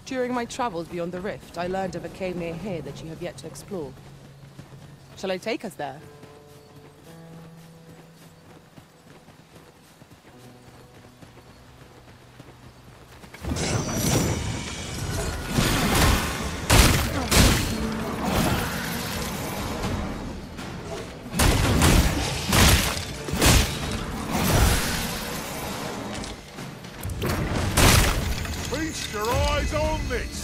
During my travels beyond the rift, I learned of a cave near here that you have yet to explore. Shall I take us there? Feast your eyes on this!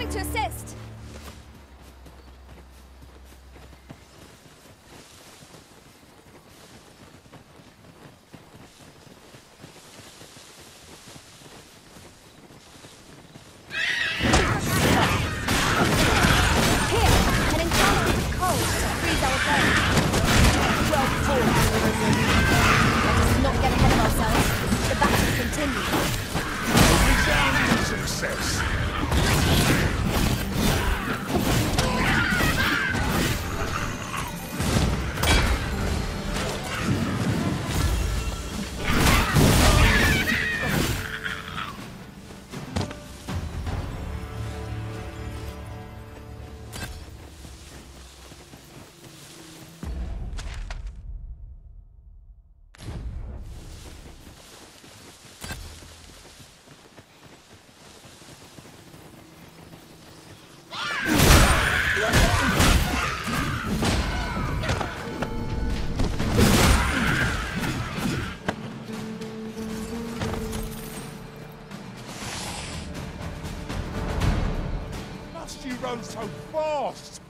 To assist. Here, an encounter with cold to freeze our bones. Well fought. Let us not get ahead of ourselves. The battle continues. Resounding success! You run so fast!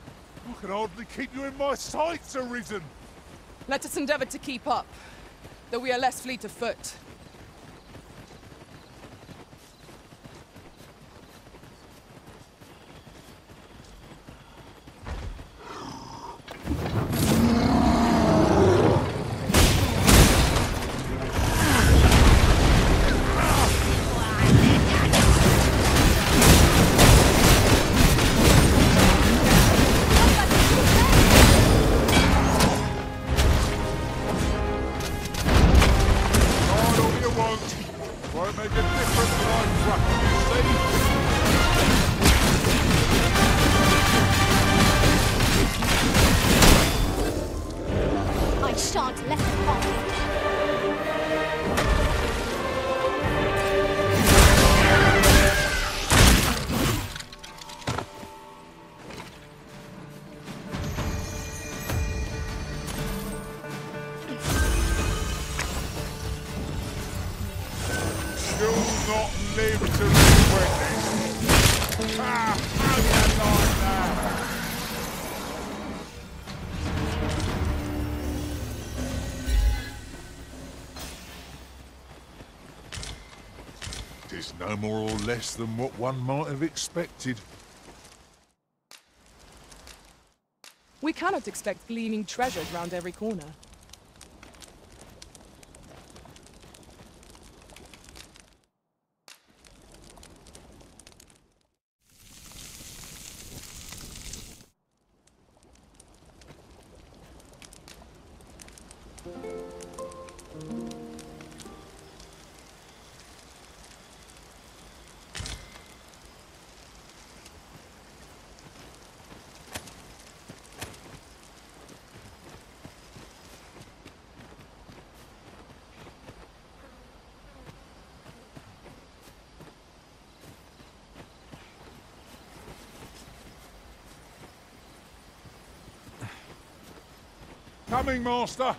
I can hardly keep you in my sights, Arisen! Let us endeavor to keep up, though we are less fleet of foot. Won't make a difference when I'm trapped, you see? I shan't let it pass. You'll not live to regret this. Ah, how do you like that? It's no more or less than what one might have expected. We cannot expect gleaming treasures round every corner. Coming, Master!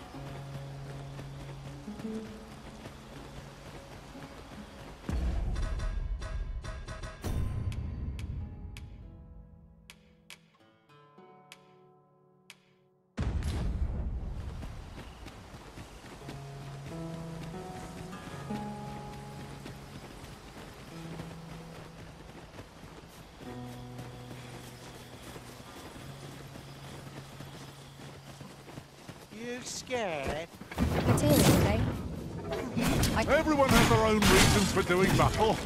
scared? Material, eh? Everyone has their own reasons for doing battle.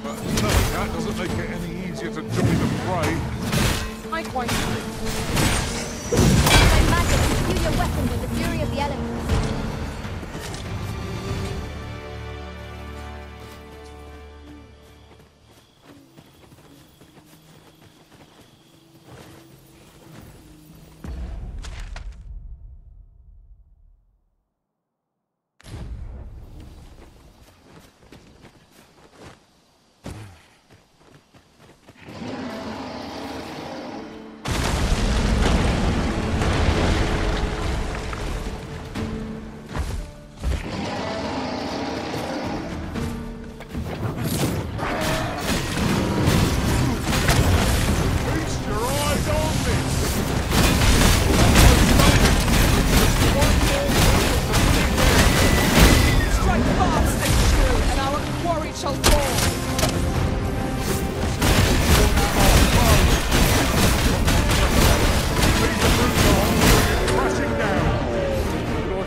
But knowing that doesn't make it any easier to join the fray. I quite agree. My magic imbue your weapon with the fury of the elements.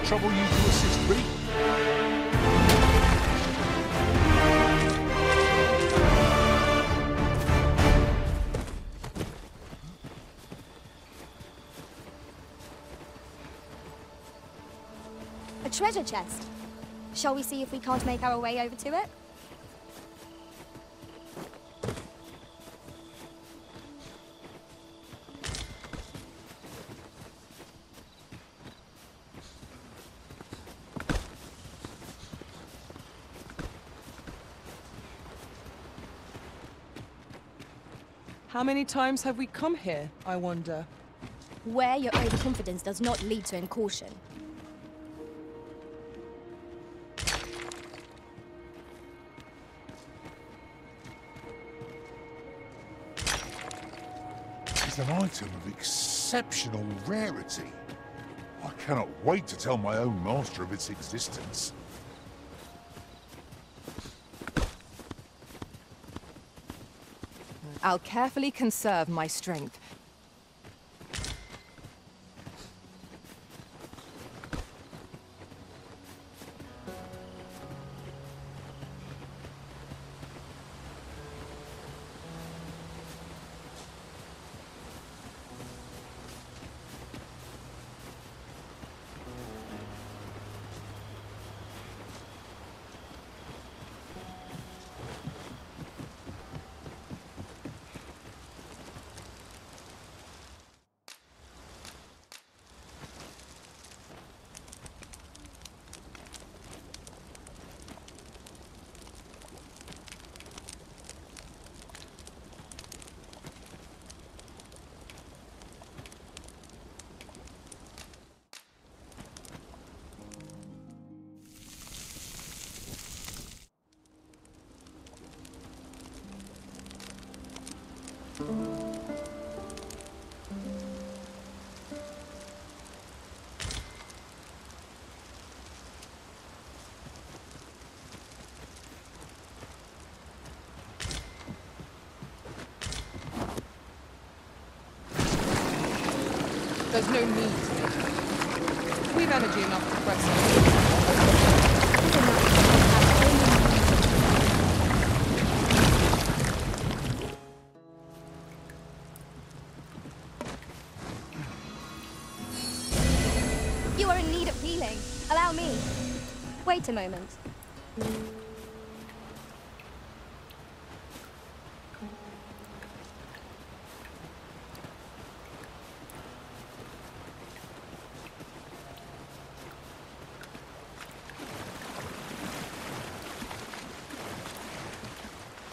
Trouble you to assist me? A treasure chest. Shall we see if we can't make our way over to it? How many times have we come here, I wonder? Where your overconfidence does not lead to incaution. It's an item of exceptional rarity. I cannot wait to tell my own master of its existence. I'll carefully conserve my strength. There's no need. We've energy enough to press on. You are in need of healing. Allow me. Wait a moment.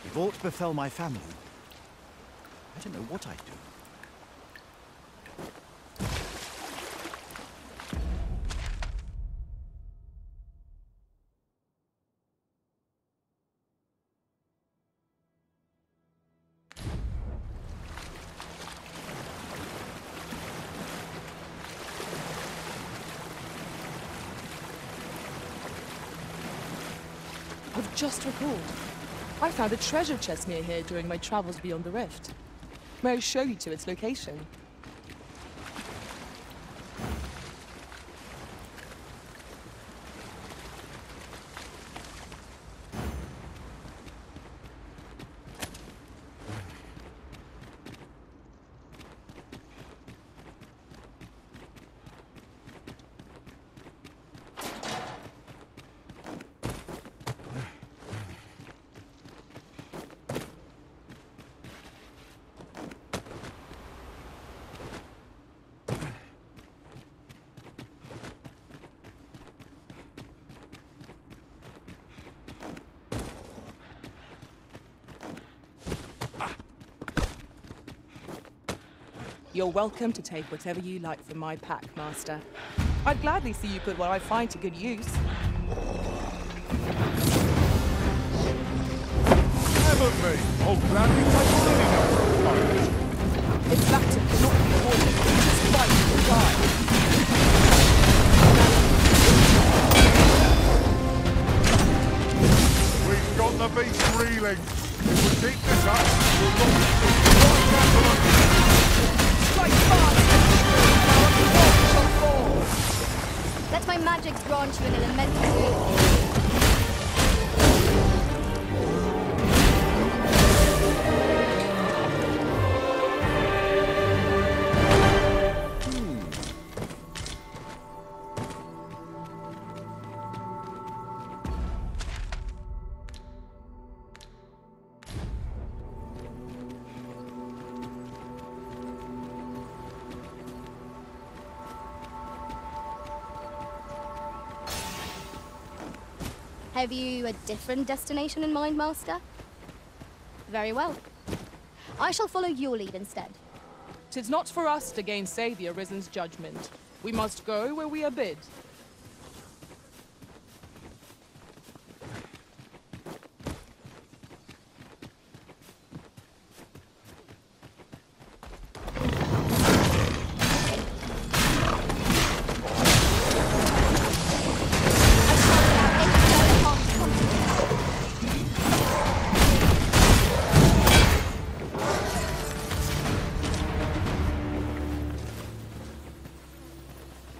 If aught befell my family, I don't know what I'd do. I've just recalled. I found a treasure chest near here during my travels beyond the rift. May I show you to its location? You're welcome to take whatever you like from my pack, Master. I'd gladly see you put what I find to good use. Heaven me! I'll gladly take anything else from folks. This battle cannot be avoided. We just fight or die. We've got the beast reeling. If we keep this up, we'll not right down to the... Strike fast and our reward shall fall. Let my magic grant you an elemental wound. Have you a different destination in mind, Master? Very well. I shall follow your lead instead. 'Tis not for us to gainsay the Arisen's judgment. We must go where we are bid.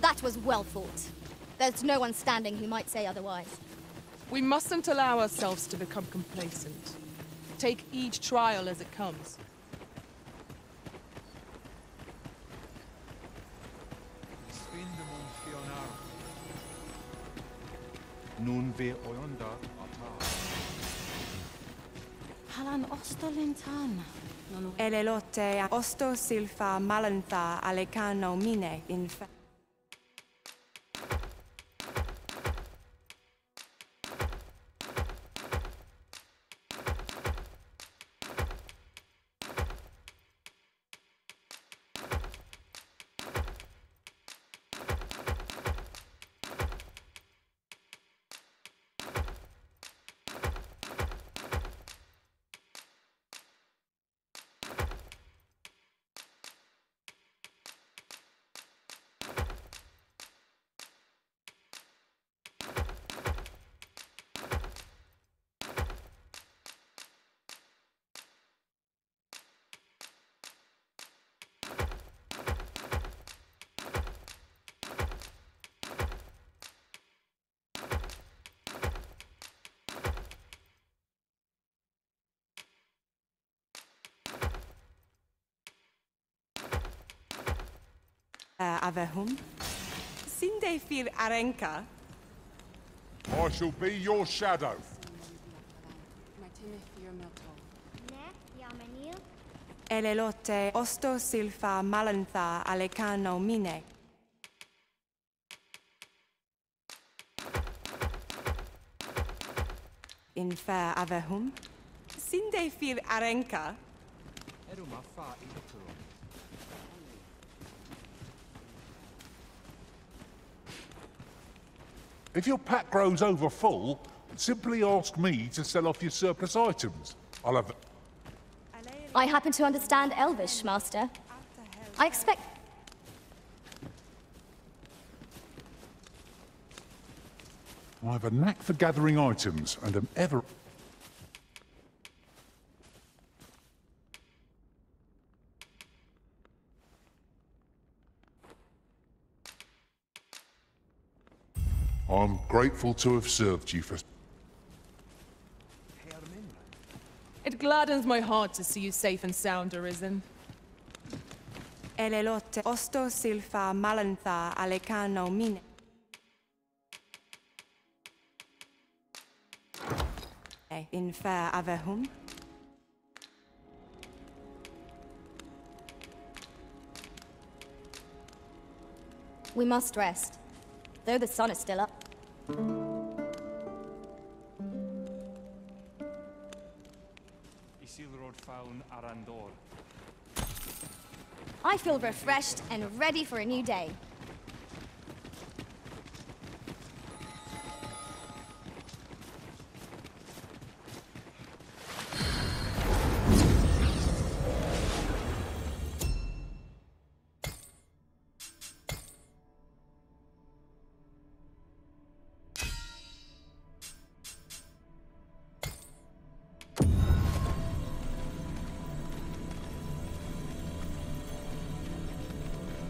That was well fought. There's no one standing who might say otherwise. We mustn't allow ourselves to become complacent. Take each trial as it comes. Nun ve oyonda ata. Halan ostolintan. Elelote osto silfa malantha alecano mine in fa. Avehum. Sinde fir arenka. I shall be your shadow. Elelote osto silfa malantha alecano mine. In fair avehum. Sinde fir arenka. If your pack grows over full, simply ask me to sell off your surplus items. I'll have... I happen to understand Elvish, Master. I expect... I have a knack for gathering items, and am ever... I'm grateful to have served you for... It gladdens my heart to see you safe and sound, Arisen. Elelote osto silfa malantha alecano mine. In fair avehum. We must rest, though the sun is still up. Isilrod faun arandor. I feel refreshed and ready for a new day.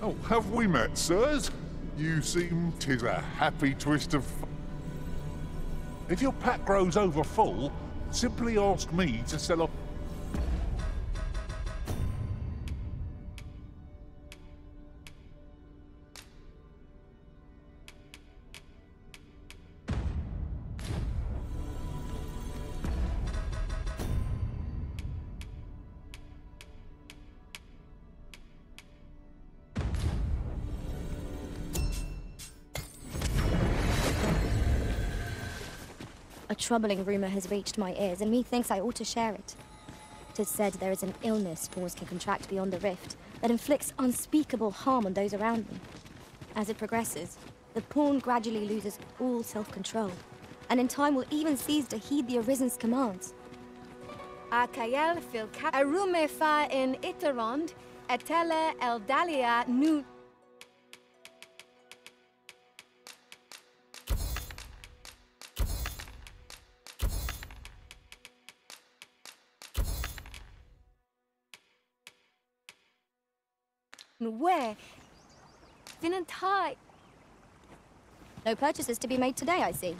Oh, have we met, sirs? You seem 'tis a happy twist of... If your pack grows over full, simply ask me to sell off... A troubling rumor has reached my ears, and methinks I ought to share it. 'Tis said there is an illness spores can contract beyond the rift that inflicts unspeakable harm on those around them. As it progresses, the pawn gradually loses all self-control, and in time will even cease to heed the Arisen's commands. Akael fil cap arume fa in iterond, etele eldalia nu. Where? No purchases to be made today, I see.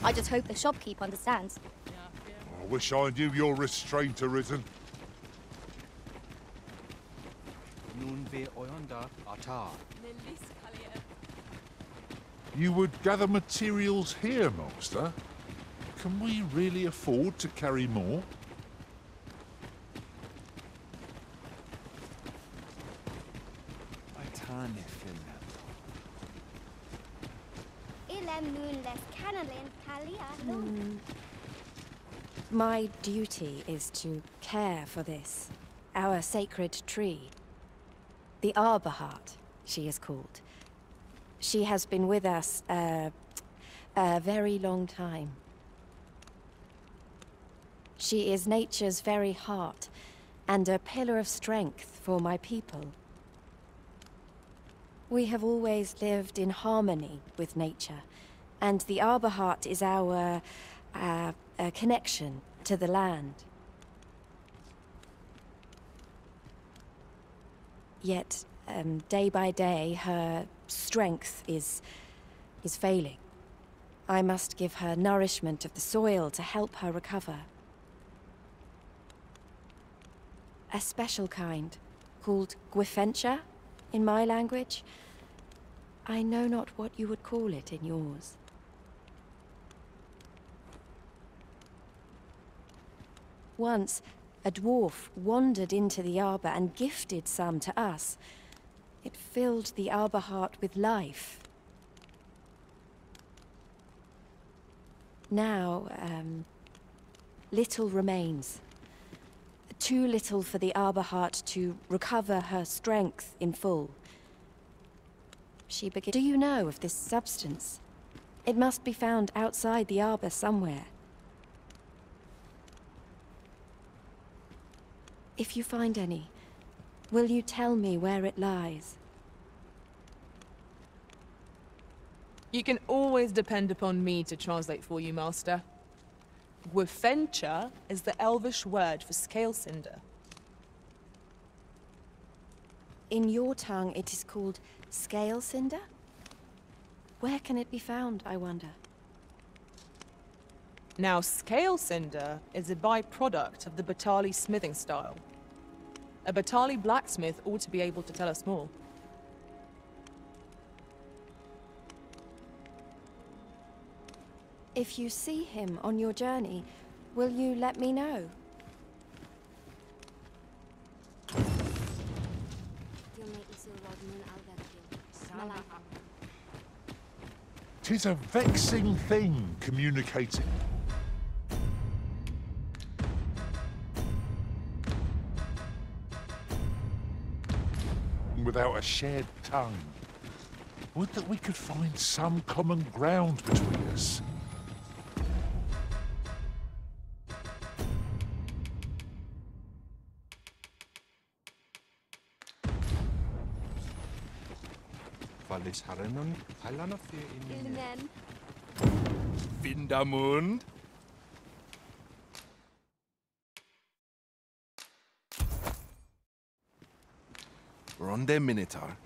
I just hope the shopkeep understands. I wish I knew your restraint, Arisen. Nun ve oyonda atar. You would gather materials here, Master? Can we really afford to carry more? My duty is to care for this, our sacred tree. The Arbor Heart, she is called. She has been with us a very long time. She is nature's very heart, and a pillar of strength for my people. We have always lived in harmony with nature, and the Arbor Heart is our connection to the land. Yet, day by day, her strength is failing. I must give her nourishment of the soil to help her recover. A special kind, called Gwifencha in my language. I know not what you would call it in yours. Once, a dwarf wandered into the arbor and gifted some to us. It filled the Arbor Heart with life. Now, little remains. Too little for the Arbor Heart to recover her strength in full. She began... Do you know of this substance? It must be found outside the arbor somewhere. If you find any, will you tell me where it lies? You can always depend upon me to translate for you, Master. Gwifencha is the Elvish word for scale cinder. In your tongue, it is called scale cinder? Where can it be found, I wonder? Now, scale cinder is a byproduct of the Batali smithing style. A Batali blacksmith ought to be able to tell us more. If you see him on your journey, will you let me know? 'Tis a vexing thing, communicating. without a shared tongue. Would that we could find some common ground between us. Vindamund. Ronde Minotaur.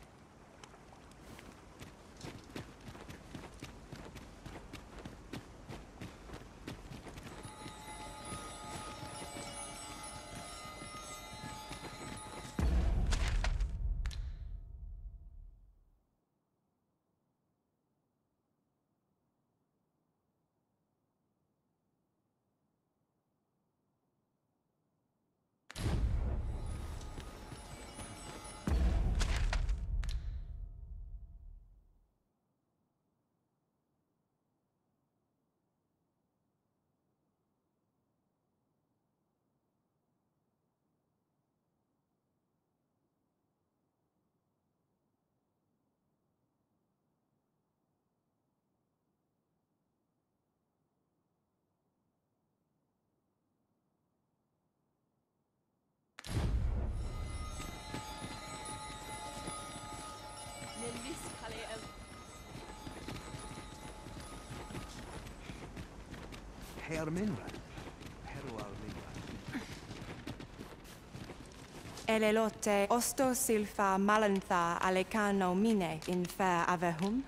Elelote osto silfa malantha alecano mine in fair avehum.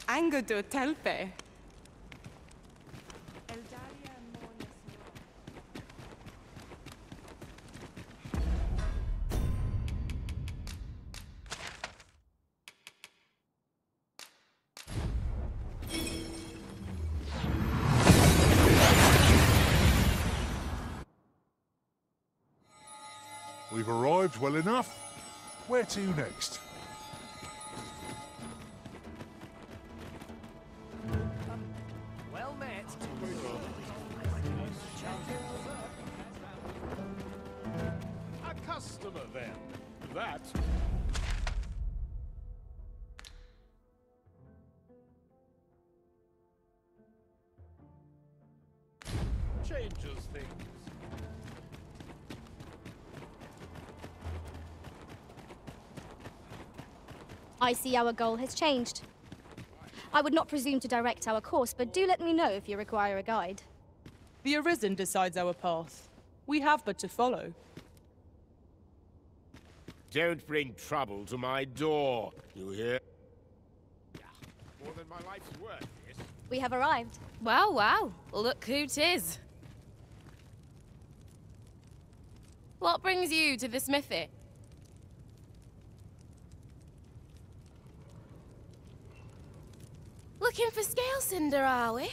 Angudo telpe. We've arrived well enough. Where to next? Well met. A customer, then. That... changes things. I see our goal has changed. I would not presume to direct our course, but do let me know if you require a guide. The Arisen decides our path. We have but to follow. Don't bring trouble to my door, you hear? More than my life's worth, yes? We have arrived. Wow, wow. Look who 'tis. What brings you to the smithy? Looking for scale cinder, are we?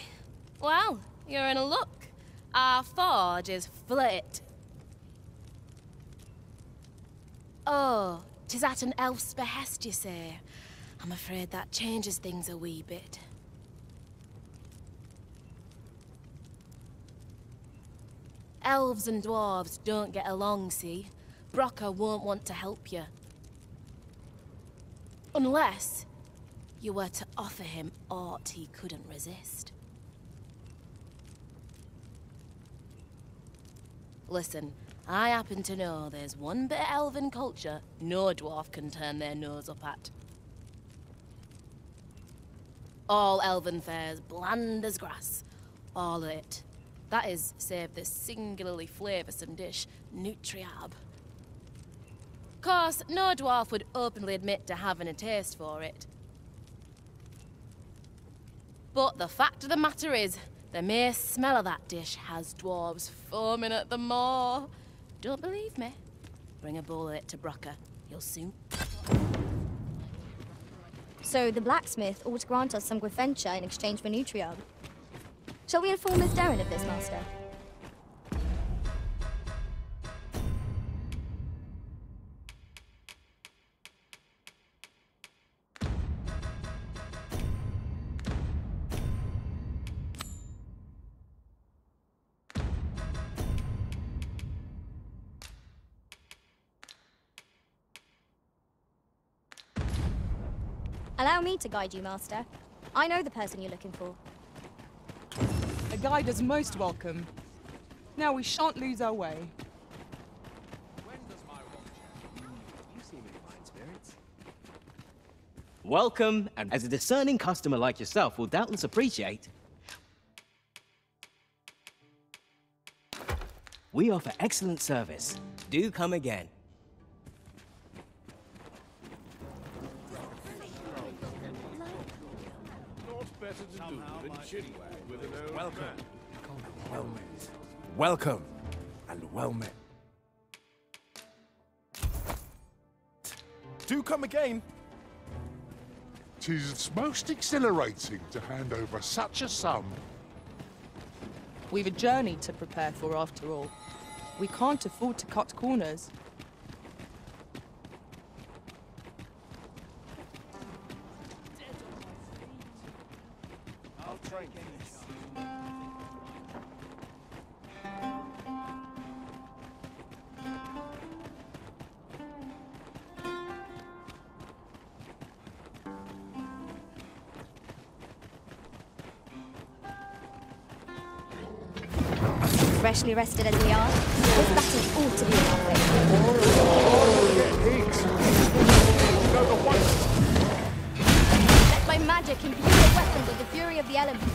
Well, you're in a luck. Our forge is flit. Oh, 'tis at an elf's behest, you say. I'm afraid that changes things a wee bit. Elves and dwarves don't get along, see? Brocker won't want to help you. Unless you were to offer him aught he couldn't resist. Listen, I happen to know there's one bit of elven culture no dwarf can turn their nose up at. All elven fare's bland as grass. All of it. That is, save the singularly flavoursome dish, Nutriab. Course, no dwarf would openly admit to having a taste for it. But the fact of the matter is, The mere smell of that dish has dwarves foaming at the maw. Don't believe me? Bring a bowl of it to Brocker. You'll soon. So the blacksmith ought to grant us some Gwyfentia in exchange for Nutriog. Shall we inform Miss Darren of this, Master? Allow me to guide you, Master. I know the person you're looking for. A guide is most welcome. Now we shan't lose our way. Welcome, and as a discerning customer like yourself will doubtless appreciate, we offer excellent service. Do come again. Welcome. Welcome. And well met. Do come again. 'Tis most exhilarating to hand over such a sum. We've a journey to prepare for after all. We can't afford to cut corners. I'll train. Freshly rested as we are, this battle ought to be enough. Let my magic imbue the weapons of the fury of the elements.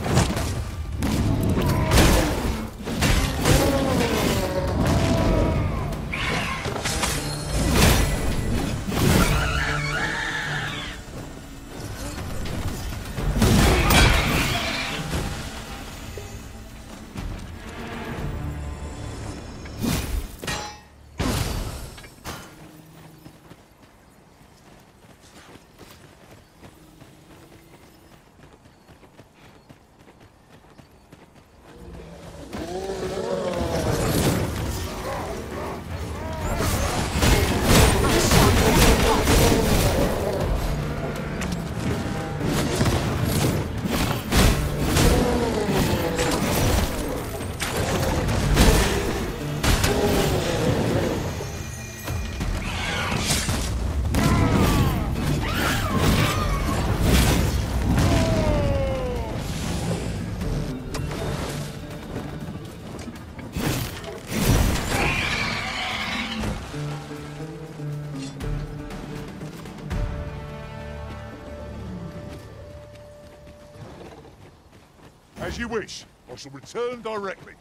As you wish. I shall return directly.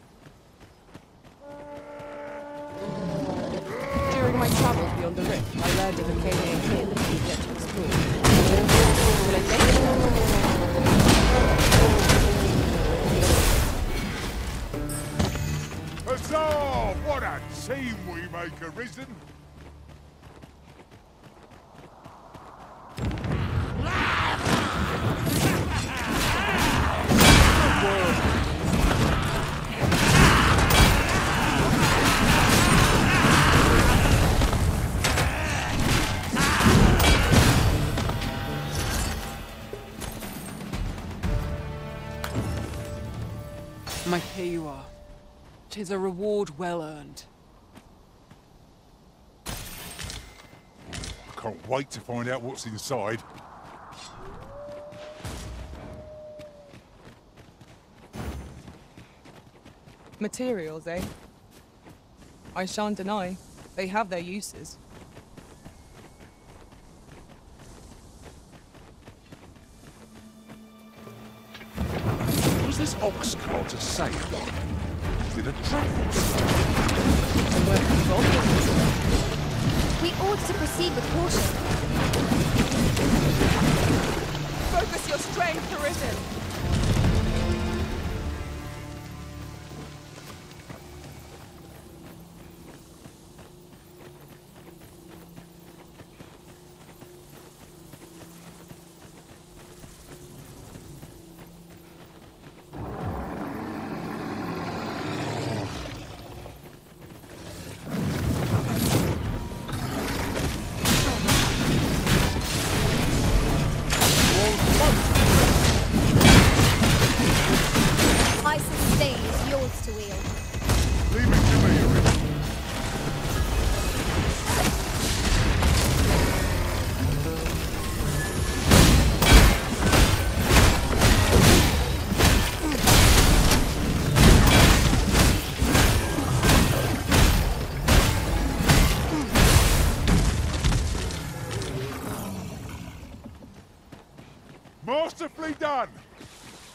During my travels beyond the rift, I learned of a cave here that we've yet to explore. Will I take? Huzzah! What a team we make, Arisen! My here you are. 'Tis a reward well earned. I can't wait to find out what's inside. Materials, eh? I shan't deny. They have their uses. Was this ox cart a sail? Is it a travel? We ought to proceed with caution. Focus your strength, Arisen! Masterfully done!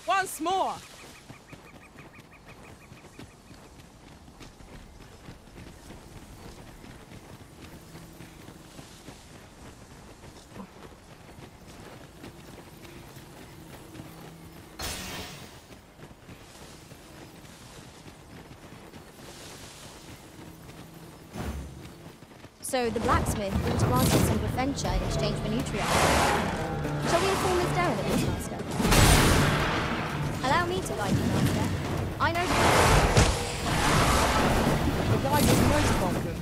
Once more! So the blacksmith will grant us some preventure in exchange for nutrients. Shall we inform Miss Darren of this, Master? Allow me to guide you, Master. I know The guide is no problem.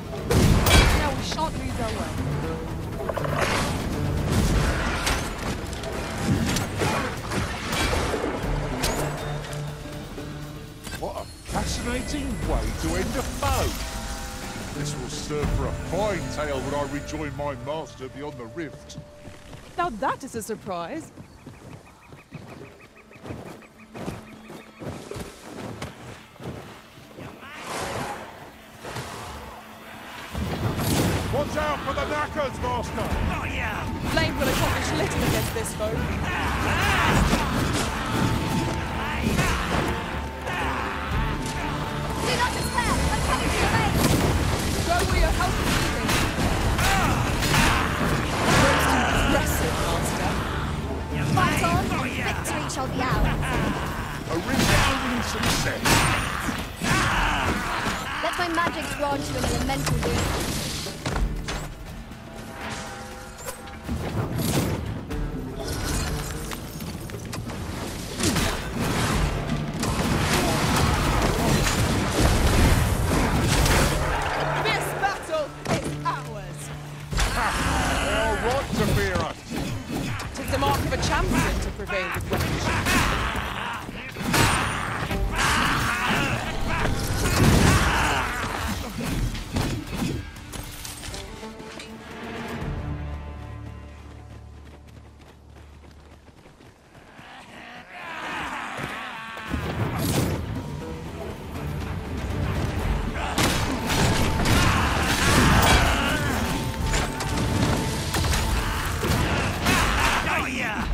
Now we shan't lose our way. What a fascinating way to end a foe! This will serve for a fine tale when I rejoin my master beyond the rift. Now that is a surprise. Watch out for the knackers, master! Oh, yeah! Flame will accomplish little against this foe. Do not despair! I'm coming to your aid! Go where your help is needed. Most impressive, Master. Fight on, and victory shall be ours. A resounding success! Let my magic grant you an elemental boon. This battle is ours. They are right to fear us! 'Tis the mark of a champion to prevail with weaponry. Oh, yeah!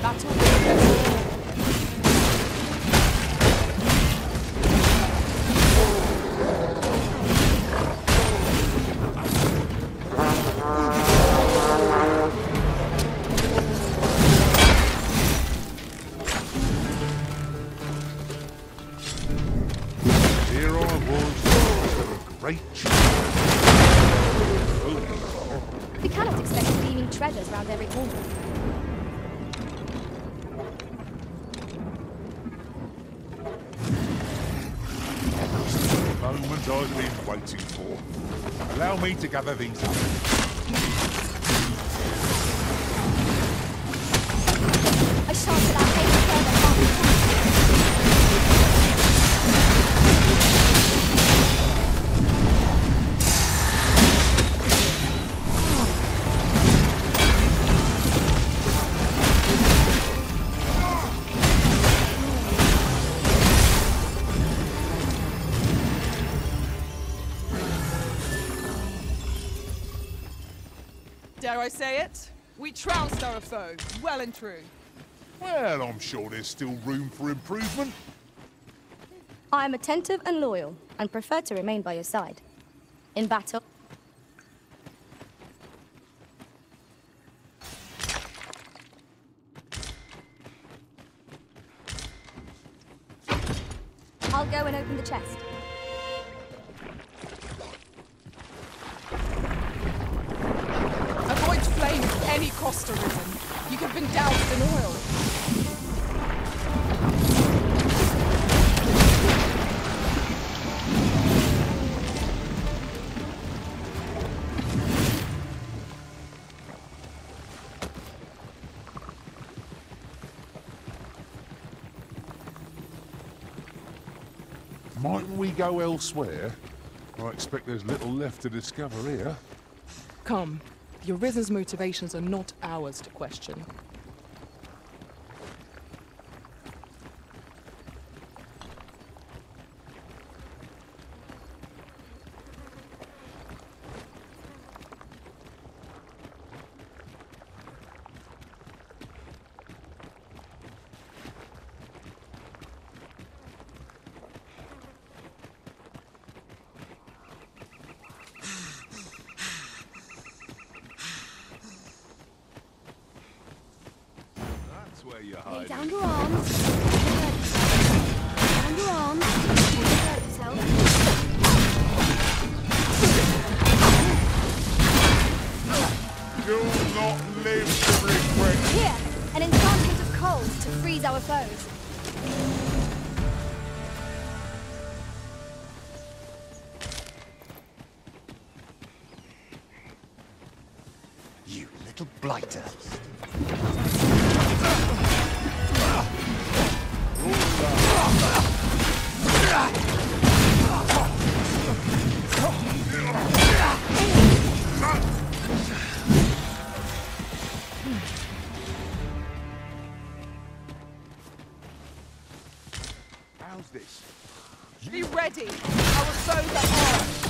Battle will Here I was, a great We cannot expect gleaming treasures round every corner. moment I've been waiting for. Allow me to gather these up. I shan't allow any further harm. Dare I say it? We trounced our foe, well and true. Well, I'm sure there's still room for improvement. I am attentive and loyal, and prefer to remain by your side. In battle, I'll go and open the chest. Avoid flame at any cost, Arisen. You have been doused in oil. Mightn't we go elsewhere? I expect there's little left to discover here. Come. The Arisen's motivations are not ours to question. where you're Lay hiding. down your arms. Down your arms. Hurt yourself. You'll not live to regret. Here, an enchantment of cold to freeze our foes. You little blighter. How's this? Be ready! Our foes are armed!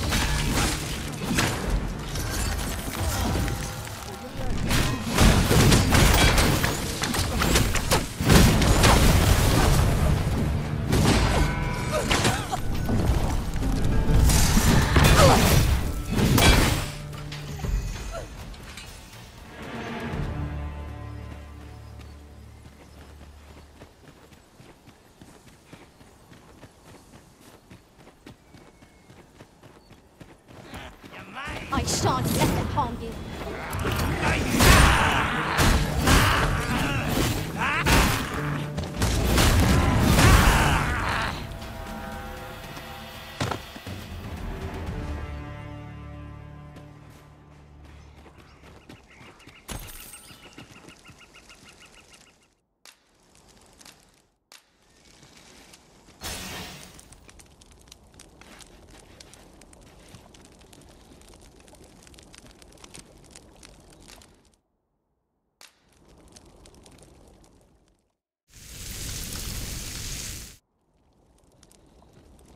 I shan't let them harm you.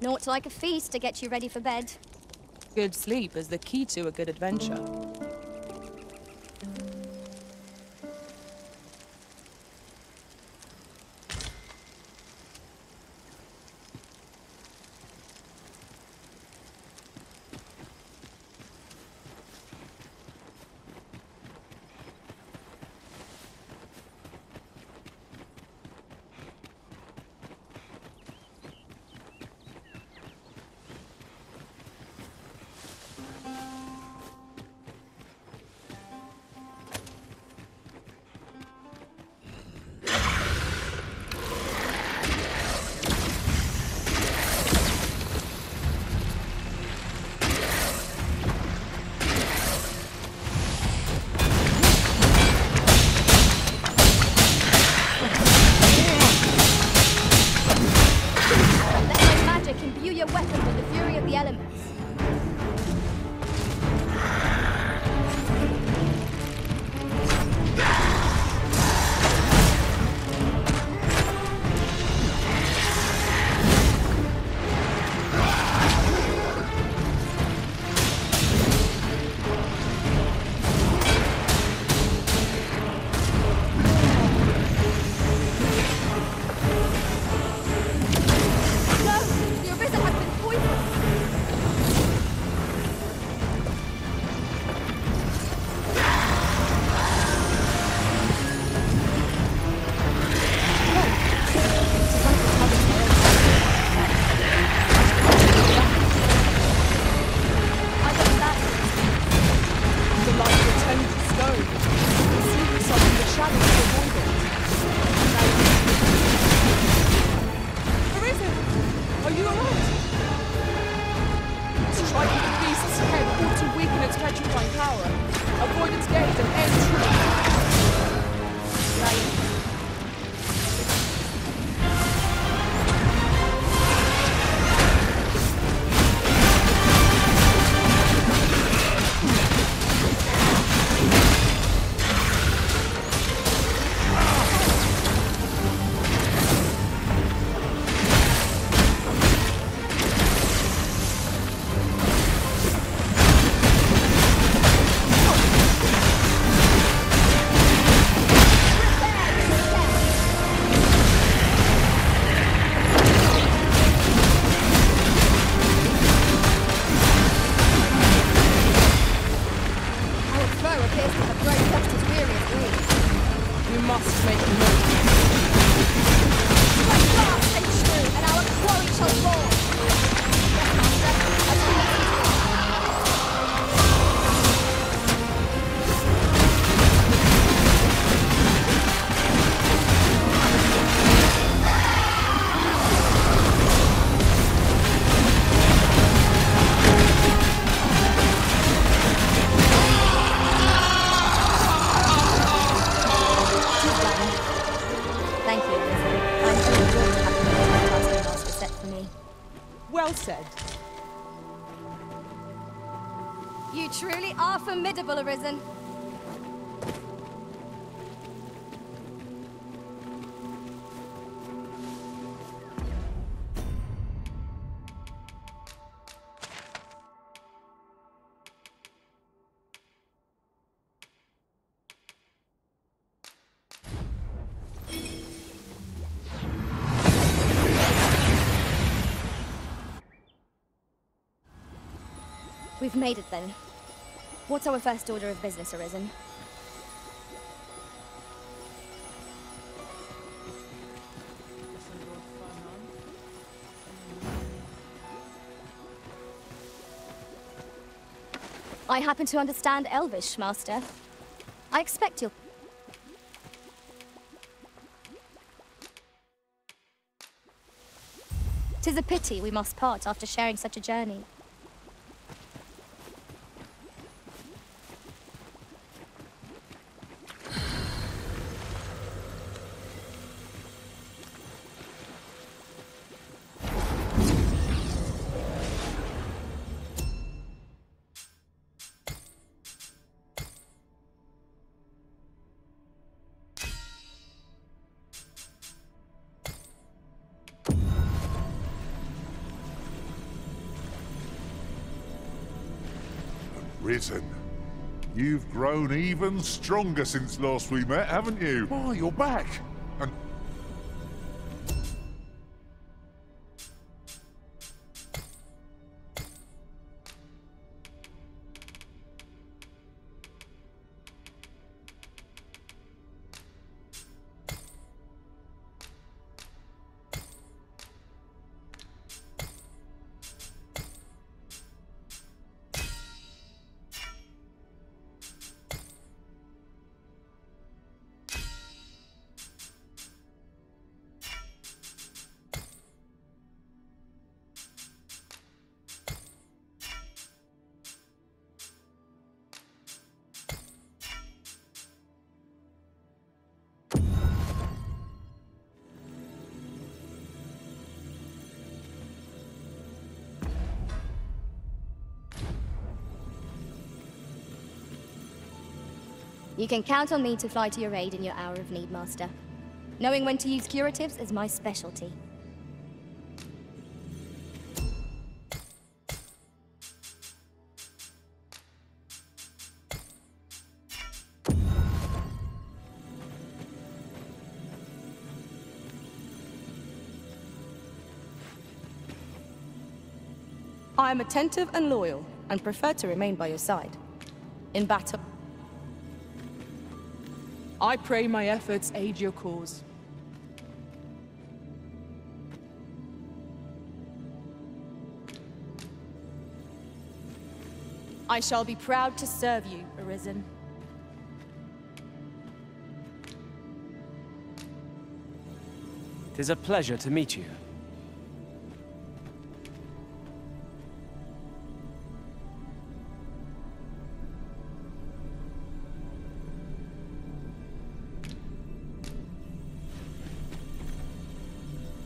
Naught like a feast to get you ready for bed. Good sleep is the key to a good adventure. Well said. You truly are formidable, Arisen. We've made it then. What's our first order of business, Arisen? I happen to understand Elvish, Master. I expect you'll... 'Tis a pity we must part after sharing such a journey. Risen. You've grown even stronger since last we met, haven't you? Oh, you're back. And You can count on me to fly to your aid in your hour of need, Master. Knowing when to use curatives is my specialty. I am attentive and loyal, and prefer to remain by your side. In battle, I pray my efforts aid your cause. I shall be proud to serve you, Arisen. Tis a pleasure to meet you.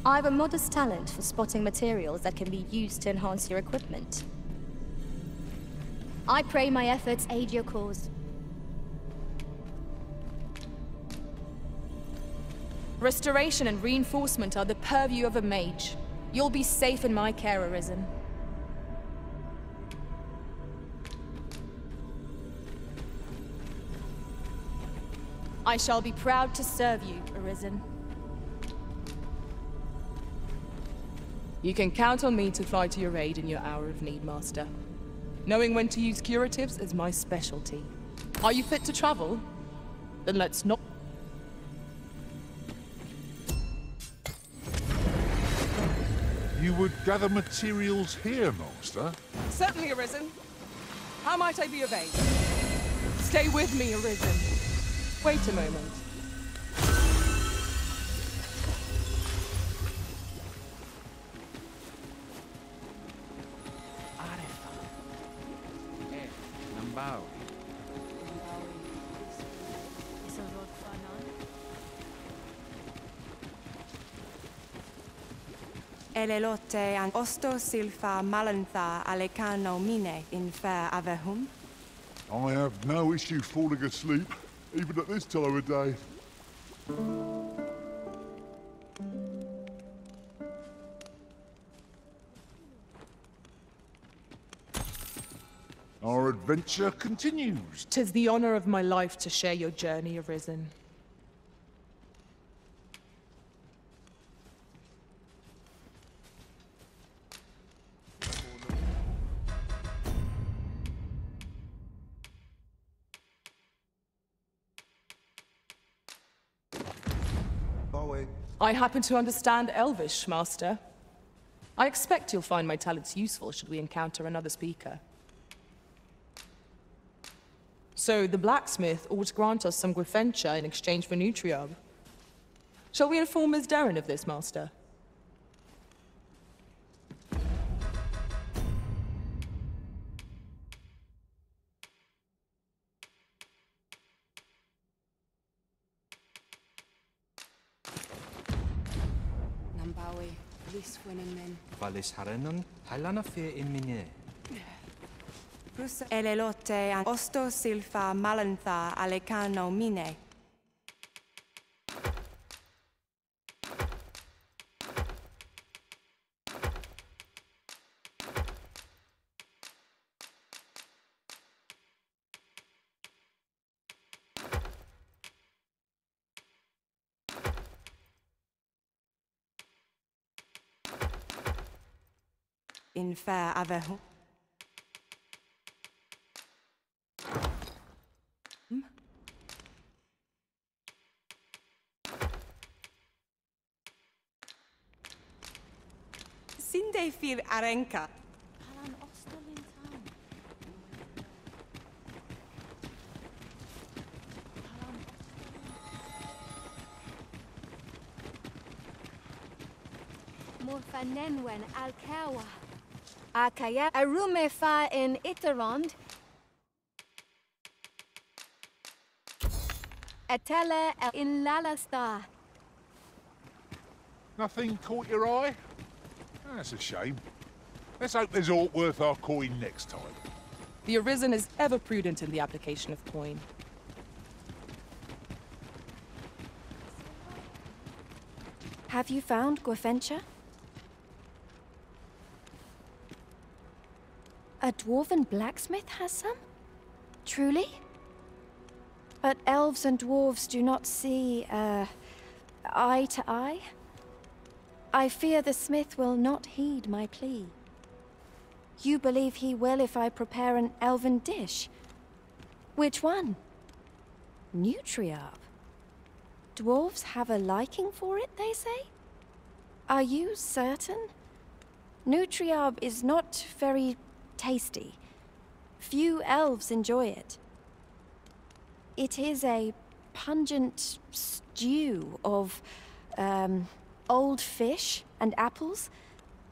I have a modest talent for spotting materials that can be used to enhance your equipment. I pray my efforts aid your cause. Restoration and reinforcement are the purview of a mage. You'll be safe in my care, Arisen. I shall be proud to serve you, Arisen. You can count on me to fly to your aid in your hour of need, Master. Knowing when to use curatives is my specialty. Are you fit to travel? Then let's not... you would gather materials here, Master? Certainly, Arisen. How might I be of aid? Stay with me, Arisen. Wait a moment. Elelote and osto silfa malantha alecano mine in fair avehum. I have no issue falling asleep, even at this time of day. Our adventure continues. 'Tis the honor of my life to share your journey, Arisen. I happen to understand Elvish, Master. I expect you'll find my talents useful should we encounter another speaker. So, the blacksmith ought to grant us some Gwifencha in exchange for Nutriab. Shall we inform Ms. Darren of this, Master? Nambawi, lis men. Valis harenon, halana fe in mine. Elelote and osto silfa malantha alecano mine. In fair avehu. Sinde fir arenka. Morfanenwen alkawa. Akaya arume fa in Iterond. Atele in Lalasta. Nothing caught your eye? That's a shame. Let's hope there's aught worth our coin next time. The Arisen is ever prudent in the application of coin. Have you found Gwifencha? A dwarven blacksmith has some? Truly? But elves and dwarves do not see, eye to eye? I fear the smith will not heed my plea. You believe he will if I prepare an elven dish? Which one? Nutriab. Dwarves have a liking for it, they say? Are you certain? Nutriab is not very tasty. Few elves enjoy it. It is a pungent stew of, old fish and apples,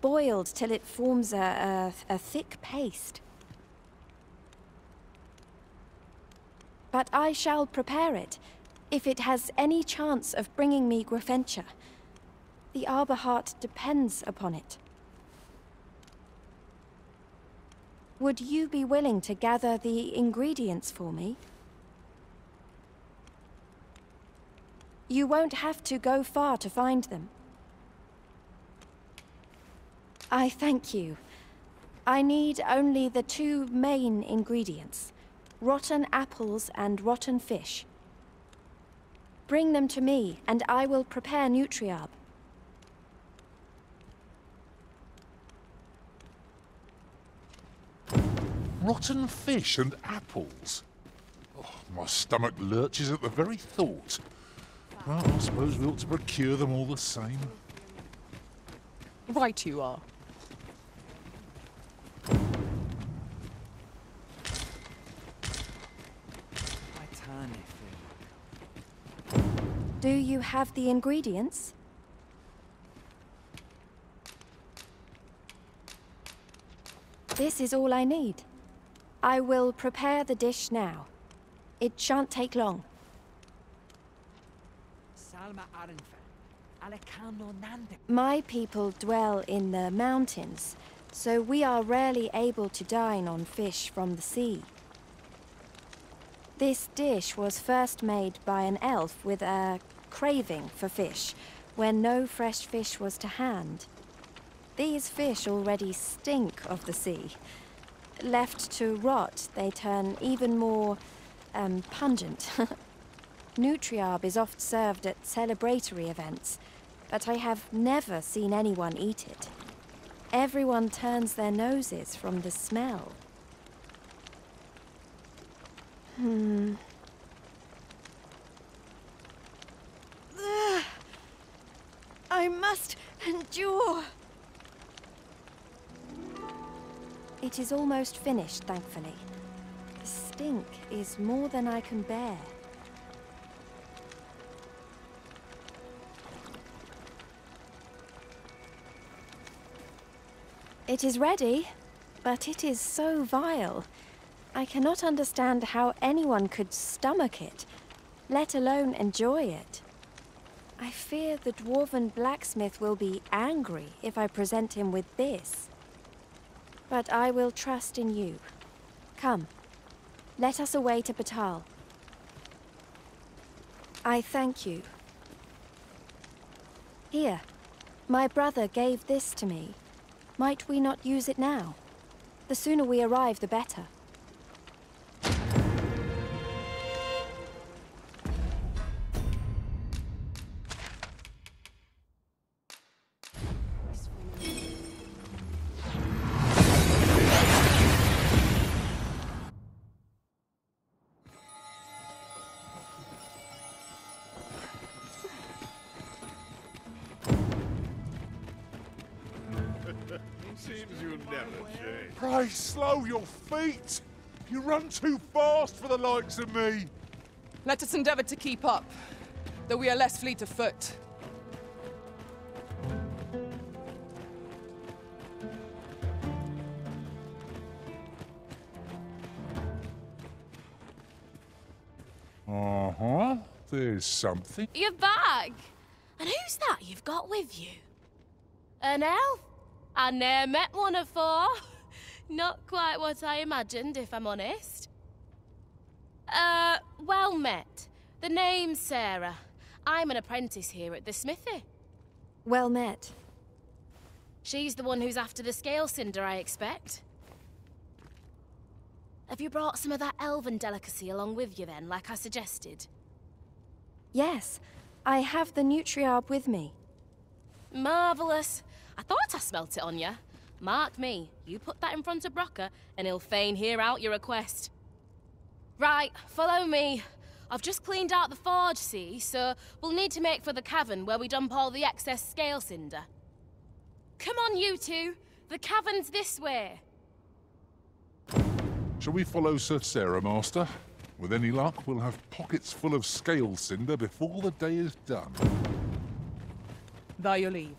boiled till it forms a thick paste. But I shall prepare it, if it has any chance of bringing me Gwifencha. The Arbor Heart depends upon it. Would you be willing to gather the ingredients for me? You won't have to go far to find them. I thank you. I need only the two main ingredients, rotten apples and rotten fish. Bring them to me, and I will prepare Nutriab. Rotten fish and apples. Oh, my stomach lurches at the very thought. Well, I suppose we ought to procure them all the same. Right you are. Do you have the ingredients? This is all I need. I will prepare the dish now. It shan't take long. Salma Arenfe. My people dwell in the mountains, so we are rarely able to dine on fish from the sea. This dish was first made by an elf with a craving for fish, when no fresh fish was to hand. These fish already stink of the sea. Left to rot, they turn even more, pungent. Nutriarb is oft served at celebratory events, but I have never seen anyone eat it. Everyone turns their noses from the smell. I must endure. It is almost finished, thankfully. The stink is more than I can bear. It is ready, but it is so vile. I cannot understand how anyone could stomach it, let alone enjoy it. I fear the dwarven blacksmith will be angry if I present him with this. But I will trust in you. Come, let us away to Batal. I thank you. Here, my brother gave this to me. Might we not use it now? The sooner we arrive, the better. Seems you never change. Pray slow your feet! You run too fast for the likes of me! Let us endeavor to keep up, though we are less fleet of foot. Uh-huh. There's something. You're back! And who's that you've got with you? An elf? I ne'er met one afore. Not quite what I imagined, if I'm honest. Well met. The name's Sarah. I'm an apprentice here at the smithy. Well met. She's the one who's after the scale cinder, I expect. Have you brought some of that elven delicacy along with you then, like I suggested? Yes, I have the Nutriarb with me. Marvellous. I thought I smelt it on you. Mark me, you put that in front of Brocker, and he'll fain hear out your request. Right, follow me. I've just cleaned out the forge, see, so we'll need to make for the cavern where we dump all the excess scale cinder. Come on, you two. The cavern's this way. Shall we follow Sir Sarah, Master? With any luck, we'll have pockets full of scale cinder before the day is done. By your leave.